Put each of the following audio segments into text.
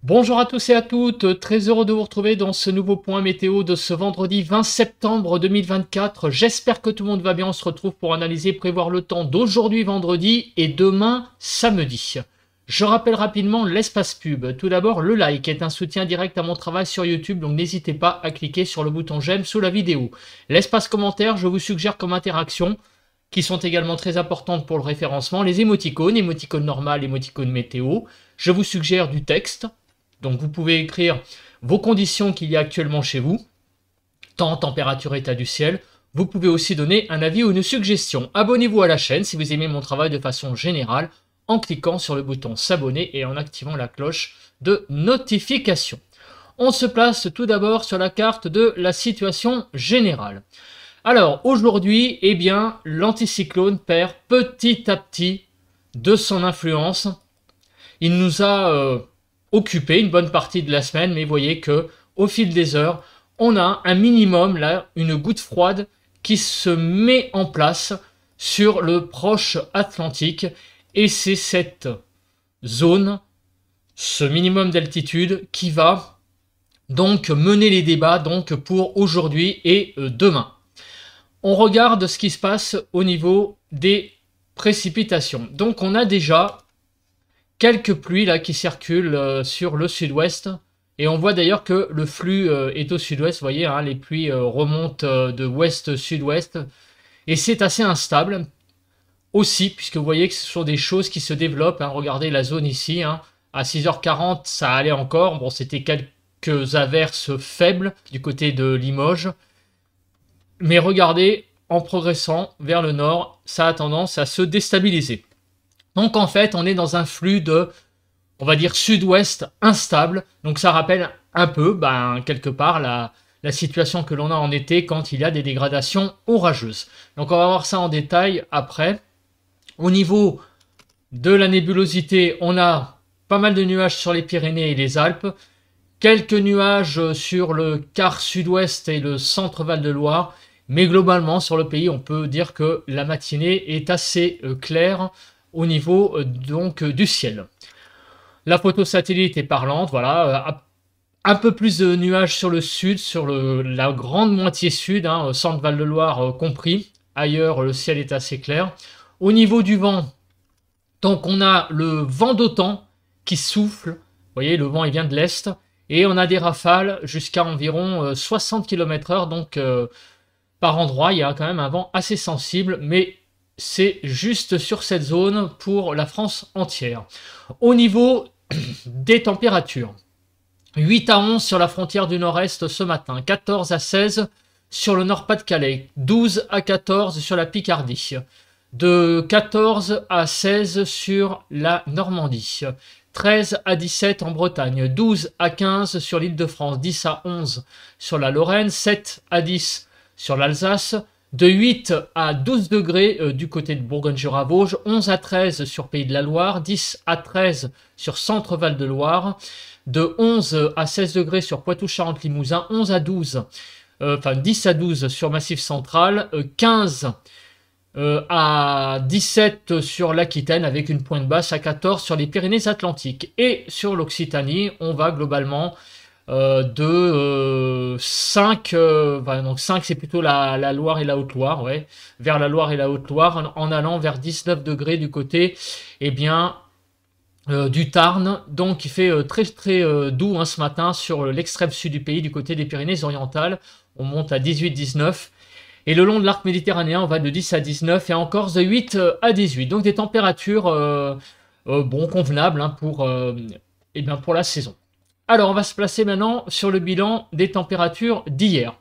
Bonjour à tous et à toutes, très heureux de vous retrouver dans ce nouveau point météo de ce vendredi 20 septembre 2024. J'espère que tout le monde va bien, on se retrouve pour analyser et prévoir le temps d'aujourd'hui vendredi et demain samedi. Je rappelle rapidement l'espace pub. Tout d'abord, le like est un soutien direct à mon travail sur YouTube, donc n'hésitez pas à cliquer sur le bouton j'aime sous la vidéo. L'espace commentaire, je vous suggère comme interaction, qui sont également très importantes pour le référencement, les émoticônes, émoticône normal, émoticône météo. Je vous suggère du texte. Donc vous pouvez écrire vos conditions qu'il y a actuellement chez vous, temps, température, état du ciel. Vous pouvez aussi donner un avis ou une suggestion. Abonnez-vous à la chaîne si vous aimez mon travail de façon générale en cliquant sur le bouton s'abonner et en activant la cloche de notification. On se place tout d'abord sur la carte de la situation générale. Alors aujourd'hui, eh bien, l'anticyclone perd petit à petit de son influence. Il nous a occupé une bonne partie de la semaine, mais vous voyez que au fil des heures, on a un minimum, là, une goutte froide qui se met en place sur le proche Atlantique, et c'est cette zone, ce minimum d'altitude, qui va donc mener les débats donc pour aujourd'hui et demain. On regarde ce qui se passe au niveau des précipitations. Donc on a déjà quelques pluies là qui circulent sur le sud-ouest, et on voit d'ailleurs que le flux est au sud-ouest, vous voyez, hein, les pluies remontent de ouest-sud-ouest, et c'est assez instable aussi, puisque vous voyez que ce sont des choses qui se développent, hein. Regardez la zone ici, hein, à 6h40 ça allait encore, bon c'était quelques averses faibles du côté de Limoges, mais regardez, en progressant vers le nord, ça a tendance à se déstabiliser. Donc en fait, on est dans un flux de, on va dire, sud-ouest instable. Donc ça rappelle un peu, quelque part, la situation que l'on a en été quand il y a des dégradations orageuses. Donc on va voir ça en détail après. Au niveau de la nébulosité, on a pas mal de nuages sur les Pyrénées et les Alpes. Quelques nuages sur le quart sud-ouest et le centre Val-de-Loire. Mais globalement, sur le pays, on peut dire que la matinée est assez claire au niveau donc du ciel. La photo satellite est parlante, voilà, un peu plus de nuages sur le sud, sur la grande moitié sud, hein, centre Val-de-Loire compris. Ailleurs, le ciel est assez clair. Au niveau du vent, donc on a le vent d'OTAN qui souffle, vous voyez, le vent il vient de l'est, et on a des rafales jusqu'à environ 60 km/h, donc par endroit, il y a quand même un vent assez sensible, mais c'est juste sur cette zone pour la France entière. Au niveau des températures, 8 à 11 sur la frontière du nord-est ce matin, 14 à 16 sur le nord-Pas-de-Calais, 12 à 14 sur la Picardie, de 14 à 16 sur la Normandie, 13 à 17 en Bretagne, 12 à 15 sur l'Île-de-France, 10 à 11 sur la Lorraine, 7 à 10 sur l'Alsace, de 8 à 12 degrés du côté de Bourgogne-Jura-Vosges, 11 à 13 sur Pays de la Loire, 10 à 13 sur Centre-Val de Loire, de 11 à 16 degrés sur Poitou-Charentes-Limousin, 11 à 12, 10 à 12 sur Massif Central, 15 à 17 sur l'Aquitaine avec une pointe basse, à 14 sur les Pyrénées-Atlantiques. Et sur l'Occitanie, on va globalement de 5, donc 5 c'est plutôt la Loire et la Haute-Loire, ouais, vers la Loire et la Haute-Loire, en allant vers 19 degrés du côté, eh bien, du Tarn, donc il fait très très doux hein, ce matin sur l'extrême sud du pays, du côté des Pyrénées-Orientales, on monte à 18-19, et le long de l'arc méditerranéen, on va de 10 à 19, et en Corse de 8 à 18, donc des températures bon, convenables hein, pour la saison. Alors, on va se placer maintenant sur le bilan des températures d'hier.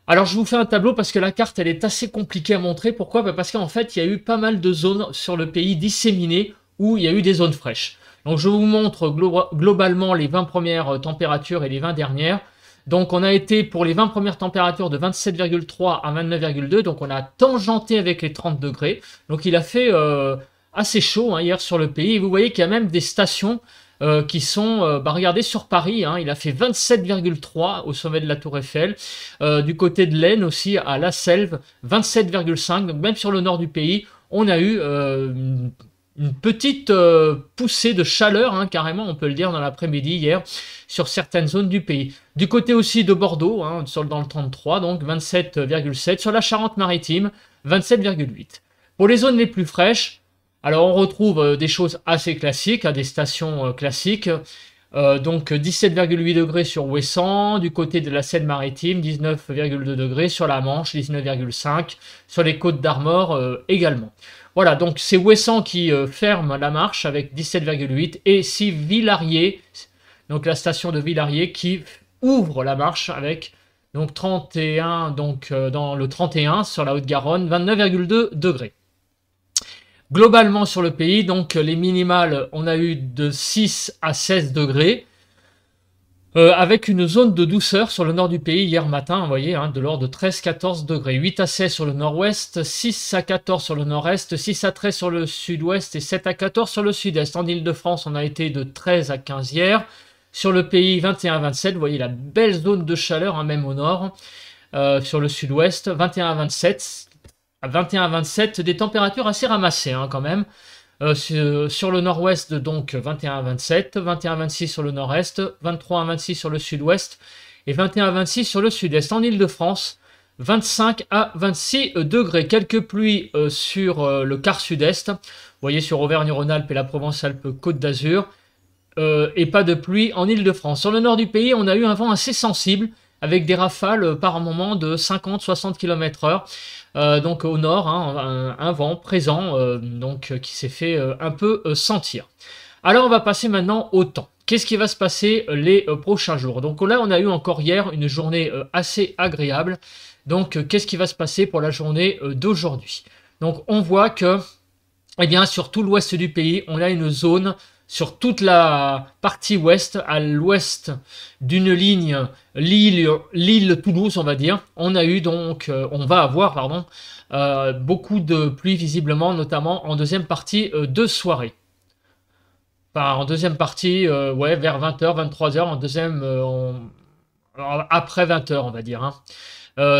Alors, je vous fais un tableau parce que la carte, elle est assez compliquée à montrer. Pourquoi? Parce qu'en fait, il y a eu pas mal de zones sur le pays disséminées où il y a eu des zones fraîches. Donc, je vous montre globalement les 20 premières températures et les 20 dernières. Donc, on a été pour les 20 premières températures de 27,3 à 29,2. Donc, on a tangenté avec les 30 degrés. Donc, il a fait assez chaud hein, hier sur le pays. Et vous voyez qu'il y a même des stations qui sont, regardez sur Paris, hein, il a fait 27,3 au sommet de la Tour Eiffel, du côté de l'Aisne aussi à La Selve, 27,5, donc même sur le nord du pays, on a eu une petite poussée de chaleur, hein, carrément, on peut le dire, dans l'après-midi hier, sur certaines zones du pays. Du côté aussi de Bordeaux, hein, dans le 33, donc 27,7. Sur la Charente-Maritime, 27,8. Pour les zones les plus fraîches, alors on retrouve des choses assez classiques, à des stations classiques. Donc 17,8 degrés sur Ouessant, du côté de la Seine-Maritime, 19,2 degrés, sur la Manche, 19,5, sur les côtes d'Armor également. Voilà, donc c'est Ouessant qui ferme la marche avec 17,8 et c'est Villarié, donc la station de Villarié qui ouvre la marche avec donc 31, donc dans le 31 sur la Haute-Garonne, 29,2 degrés. Globalement sur le pays, donc les minimales, on a eu de 6 à 16 degrés, avec une zone de douceur sur le nord du pays hier matin, vous voyez, hein, de l'ordre de 13-14 degrés. 8 à 16 sur le nord-ouest, 6 à 14 sur le nord-est, 6 à 13 sur le sud-ouest et 7 à 14 sur le sud-est. En Ile-de-France, on a été de 13 à 15 hier. Sur le pays, 21 à 27, vous voyez la belle zone de chaleur, hein, même au nord. Sur le sud-ouest, 21 à 27. À 21 à 27, des températures assez ramassées hein, quand même. Sur le nord-ouest, donc 21 à 27, 21 à 26 sur le nord-est, 23 à 26 sur le sud-ouest et 21 à 26 sur le sud-est. En Ile-de-France, 25 à 26 degrés. Quelques pluies sur le quart sud-est. Vous voyez sur Auvergne-Rhône-Alpes et la Provence-Alpes-Côte d'Azur. Et pas de pluie en Ile-de-France. Sur le nord du pays, on a eu un vent assez sensible avec des rafales par moment de 50-60 km/h. Donc au nord, hein, un vent présent donc, qui s'est fait un peu sentir. Alors on va passer maintenant au temps. Qu'est-ce qui va se passer les prochains jours? Donc là, on a eu encore hier une journée assez agréable. Donc qu'est-ce qui va se passer pour la journée d'aujourd'hui? Donc on voit que, eh bien, sur tout l'ouest du pays, on a une zone sur toute la partie ouest, à l'ouest d'une ligne Lille-Toulouse, on va dire. On a eu donc, on va avoir, pardon, beaucoup de pluie visiblement, notamment en deuxième partie de soirée. Enfin, en deuxième partie, ouais, vers 20h, 23h, en deuxième, après 20h, on va dire. Hein.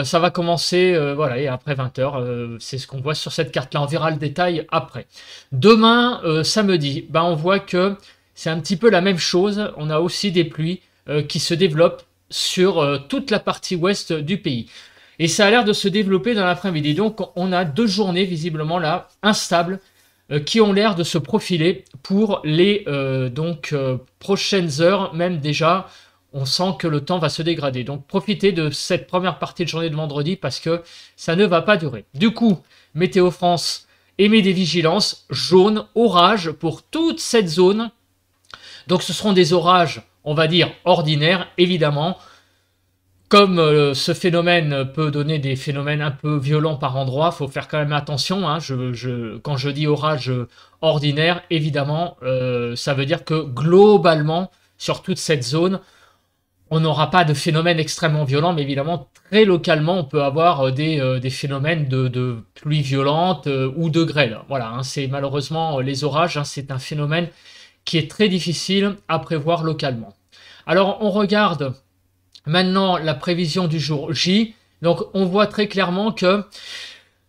Ça va commencer, voilà, et après 20h, c'est ce qu'on voit sur cette carte-là. On verra le détail après. Demain, samedi, ben, on voit que c'est un petit peu la même chose. On a aussi des pluies qui se développent sur toute la partie ouest du pays. Et ça a l'air de se développer dans l'après-midi. Donc, on a deux journées, visiblement, là, instables, qui ont l'air de se profiler pour les prochaines heures, même déjà. On sent que le temps va se dégrader. Donc, profitez de cette première partie de journée de vendredi parce que ça ne va pas durer. Du coup, Météo France émet des vigilances jaunes, orages pour toute cette zone. Donc, ce seront des orages, on va dire, ordinaires, évidemment. Comme ce phénomène peut donner des phénomènes un peu violents par endroits, il faut faire quand même attention. Hein. Quand je dis orage ordinaire, évidemment, ça veut dire que globalement, sur toute cette zone, on n'aura pas de phénomène extrêmement violent, mais évidemment, très localement, on peut avoir des phénomènes de pluie violente ou de grêle. Voilà, hein, c'est malheureusement les orages, hein, c'est un phénomène qui est très difficile à prévoir localement. Alors, on regarde maintenant la prévision du jour J. Donc, on voit très clairement que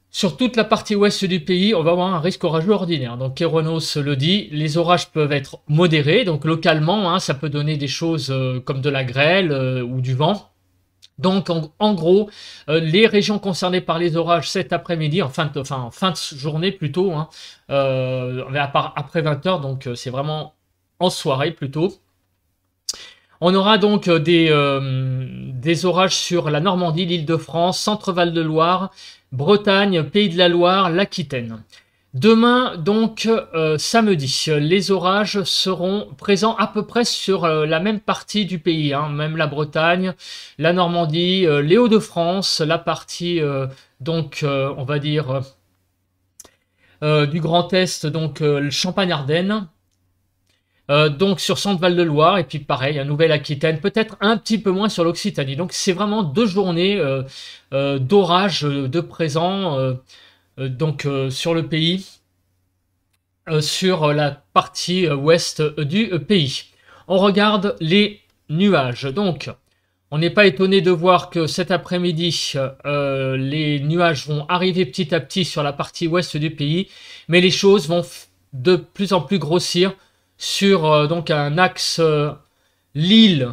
sur toute la partie ouest du pays, on va avoir un risque orageux ordinaire. Donc, Kéronos le dit, les orages peuvent être modérés. Donc, localement, hein, ça peut donner des choses comme de la grêle ou du vent. Donc, en gros, les régions concernées par les orages cet après-midi, en fin de journée plutôt, hein, après 20h, donc c'est vraiment en soirée plutôt. On aura donc des orages sur la Normandie, l'Île-de-France, Centre-Val de Loire, Bretagne, Pays de la Loire, l'Aquitaine. Demain, donc samedi, les orages seront présents à peu près sur la même partie du pays, hein, même la Bretagne, la Normandie, les Hauts-de-France, la partie on va dire du Grand Est, donc le Champagne-Ardenne. Donc sur Centre-Val de Loire, et puis pareil, à Nouvelle-Aquitaine, peut-être un petit peu moins sur l'Occitanie. Donc c'est vraiment deux journées d'orage de présent sur le pays, sur la partie ouest du pays. On regarde les nuages. Donc on n'est pas étonné de voir que cet après-midi, les nuages vont arriver petit à petit sur la partie ouest du pays, mais les choses vont de plus en plus grossir sur donc un axe Lille,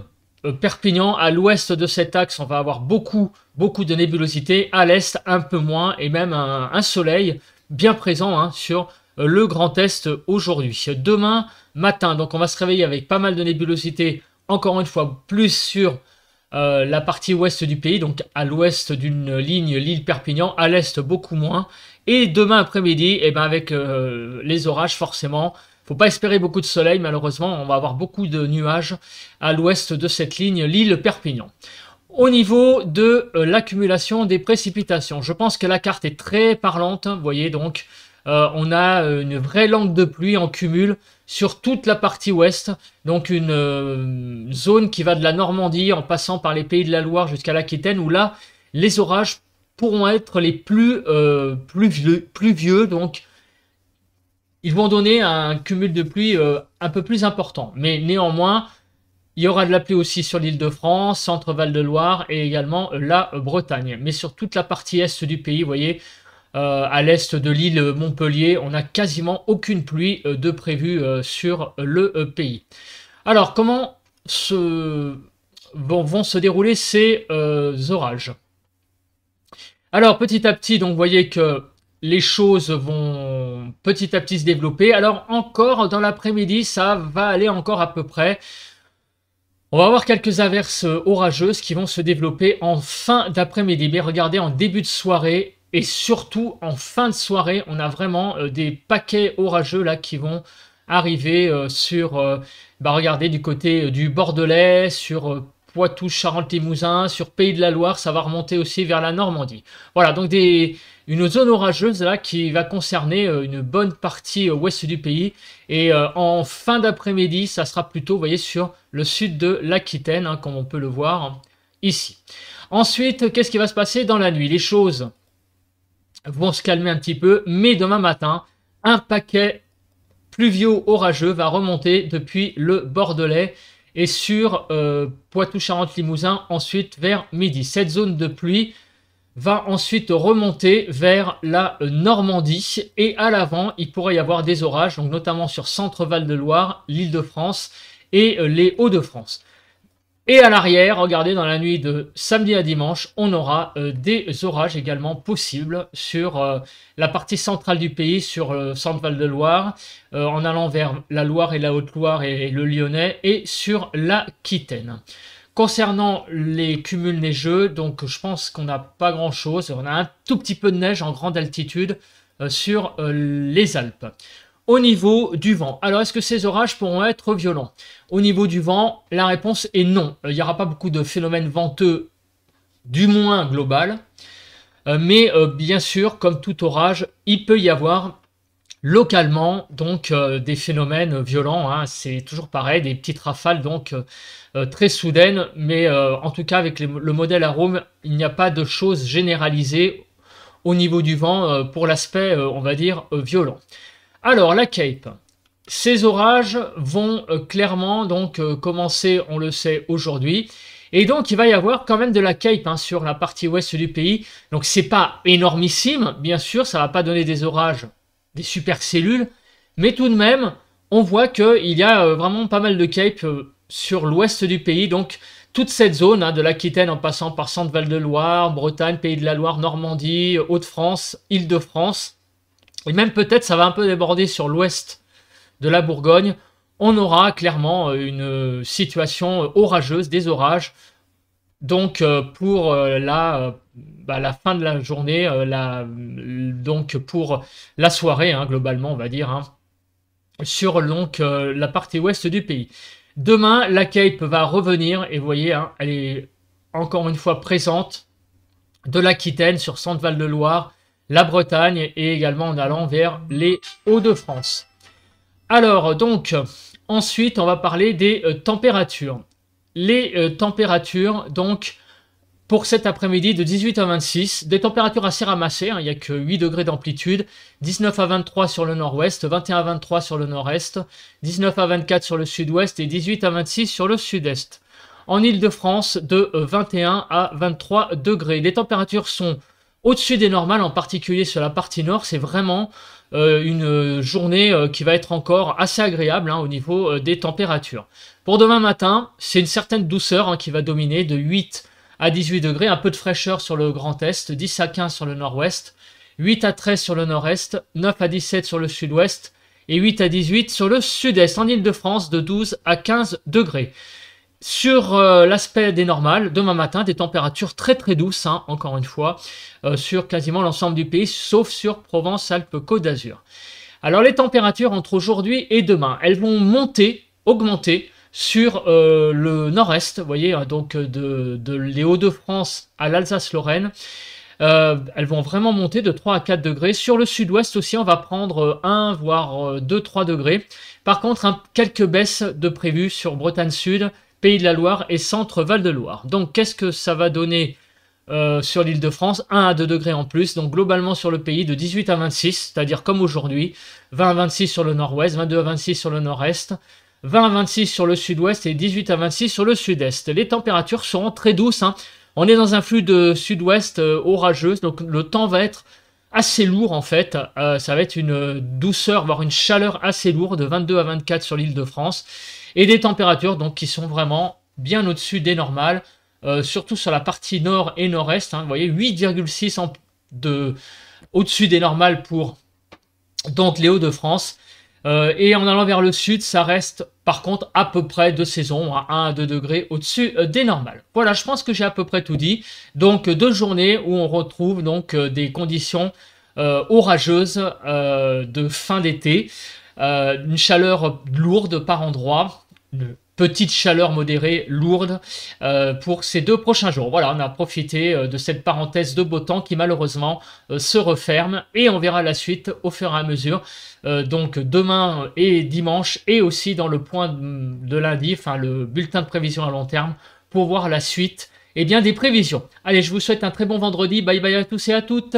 Perpignan. À l'ouest de cet axe, on va avoir beaucoup de nébulosité. À l'est, un peu moins, et même un soleil bien présent hein, sur le Grand Est aujourd'hui. Demain matin, donc on va se réveiller avec pas mal de nébulosité, encore une fois, plus sur la partie ouest du pays, donc à l'ouest d'une ligne Lille-Perpignan, à l'est beaucoup moins. Et demain après-midi, eh ben avec les orages forcément, faut pas espérer beaucoup de soleil malheureusement, on va avoir beaucoup de nuages à l'ouest de cette ligne Lille-Perpignan. Au niveau de l'accumulation des précipitations, je pense que la carte est très parlante, vous voyez donc, on a une vraie langue de pluie en cumul sur toute la partie ouest, donc une zone qui va de la Normandie en passant par les Pays de la Loire jusqu'à l'Aquitaine, où là, les orages pourront être les plus pluvieux, donc ils vont donner un cumul de pluie un peu plus important. Mais néanmoins, il y aura de la pluie aussi sur l'Île-de-France, Centre-Val de Loire et également la Bretagne. Mais sur toute la partie est du pays, vous voyez, à l'est de l'île Montpellier, on n'a quasiment aucune pluie de prévue sur le pays. Alors, comment vont se dérouler ces orages? Alors, petit à petit, donc, vous voyez que les choses vont petit à petit se développer. Alors, encore dans l'après-midi, ça va aller encore à peu près. On va avoir quelques averses orageuses qui vont se développer en fin d'après-midi. Mais regardez, en début de soirée, et surtout en fin de soirée, on a vraiment des paquets orageux là qui vont arriver sur, regardez, du côté du Bordelais, sur Poitou, Charente-Limousin, sur Pays de la Loire, ça va remonter aussi vers la Normandie. Voilà, donc une zone orageuse là qui va concerner une bonne partie ouest du pays. Et en fin d'après-midi, ça sera plutôt, vous voyez, sur le sud de l'Aquitaine, hein, comme on peut le voir ici. Ensuite, qu'est-ce qui va se passer dans la nuit? Les choses vont se calmer un petit peu, mais demain matin, un paquet pluvio-orageux va remonter depuis le Bordelais et sur Poitou-Charentes-Limousin ensuite vers midi. Cette zone de pluie va ensuite remonter vers la Normandie et à l'avant, il pourrait y avoir des orages, donc notamment sur Centre-Val de Loire, l'Île-de-France et les Hauts-de-France. Et à l'arrière, regardez, dans la nuit de samedi à dimanche, on aura des orages également possibles sur la partie centrale du pays, sur le Centre-Val de Loire, en allant vers la Loire et la Haute-Loire et le Lyonnais, et sur l'Aquitaine. Concernant les cumuls neigeux, donc je pense qu'on n'a pas grand-chose. On a un tout petit peu de neige en grande altitude sur les Alpes. Au niveau du vent, alors est-ce que ces orages pourront être violents? Au niveau du vent, la réponse est non. Il n'y aura pas beaucoup de phénomènes venteux, du moins global. Mais bien sûr, comme tout orage, il peut y avoir localement donc des phénomènes violents. Hein. C'est toujours pareil, des petites rafales donc très soudaines. Mais en tout cas, avec le modèle Arome, il n'y a pas de choses généralisées au niveau du vent pour l'aspect, on va dire, violent. Alors, la Cape, ces orages vont clairement donc commencer, on le sait, aujourd'hui. Et donc, il va y avoir quand même de la Cape hein, sur la partie ouest du pays. Donc, c'est pas énormissime, bien sûr, ça va pas donner des orages, des supercellules. Mais tout de même, on voit qu'il y a vraiment pas mal de Cape sur l'ouest du pays. Donc, toute cette zone hein, de l'Aquitaine en passant par Centre-Val de Loire, Bretagne, Pays de la Loire, Normandie, Hauts-de-France, Île-de-France. Et même peut-être ça va un peu déborder sur l'ouest de la Bourgogne. On aura clairement une situation orageuse, des orages. Donc pour la fin de la journée, donc pour la soirée, hein, globalement on va dire, hein, sur donc, la partie ouest du pays. Demain, la Cape va revenir et vous voyez, hein, elle est encore une fois présente de l'Aquitaine sur Centre-Val de Loire, la Bretagne et également en allant vers les Hauts-de-France. Alors donc, ensuite on va parler des températures. Les températures donc pour cet après-midi de 18 à 26, des températures assez ramassées, hein, il n'y a que 8 degrés d'amplitude, 19 à 23 sur le nord-ouest, 21 à 23 sur le nord-est, 19 à 24 sur le sud-ouest et 18 à 26 sur le sud-est. En Île-de-France, de 21 à 23 degrés. Les températures sont Au-dessus des normales, en particulier sur la partie nord, c'est vraiment une journée qui va être encore assez agréable, hein, au niveau des températures. Pour demain matin, c'est une certaine douceur, hein, qui va dominer, de 8 à 18 degrés, un peu de fraîcheur sur le Grand Est, 10 à 15 sur le Nord-Ouest, 8 à 13 sur le Nord-Est, 9 à 17 sur le Sud-Ouest et 8 à 18 sur le Sud-Est. En Île-de-France, de 12 à 15 degrés. Sur l'aspect des normales, demain matin, des températures très très douces, hein, encore une fois, sur quasiment l'ensemble du pays, sauf sur Provence-Alpes-Côte d'Azur. Alors les températures entre aujourd'hui et demain, elles vont monter, augmenter sur le nord-est, vous voyez, donc les Hauts-de-France à l'Alsace-Lorraine. Elles vont vraiment monter de 3 à 4 degrés. Sur le sud-ouest aussi, on va prendre 1 voire 2-3 degrés. Par contre, quelques baisses de prévues sur Bretagne Sud, Pays de la Loire et Centre Val-de-Loire. Donc, qu'est-ce que ça va donner sur l'Île-de-France? 1 à 2 degrés en plus. Donc, globalement sur le pays, de 18 à 26, c'est-à-dire comme aujourd'hui. 20 à 26 sur le nord-ouest, 22 à 26 sur le nord-est, 20 à 26 sur le sud-ouest et 18 à 26 sur le sud-est. Les températures seront très douces, hein. On est dans un flux de sud-ouest orageux, donc le temps va être assez lourd en fait. Ça va être une douceur, voire une chaleur assez lourde, de 22 à 24 sur l'Île-de-France. Et des températures donc qui sont vraiment bien au-dessus des normales, surtout sur la partie nord et nord-est, hein. Vous voyez, 8,6 au-dessus des normales pour donc les Hauts-de-France. Et en allant vers le sud, ça reste par contre à peu près de saison, à 1 à 2 degrés au-dessus des normales. Voilà, je pense que j'ai à peu près tout dit. Donc 2 journées où on retrouve donc des conditions orageuses de fin d'été, une chaleur lourde par endroits, une petite chaleur modérée lourde pour ces 2 prochains jours. Voilà, on a profité de cette parenthèse de beau temps qui malheureusement se referme, et on verra la suite au fur et à mesure. Donc demain et dimanche, et aussi dans le point de lundi, enfin le bulletin de prévision à long terme, pour voir la suite, et bien, des prévisions. Allez, je vous souhaite un très bon vendredi. Bye bye à tous et à toutes.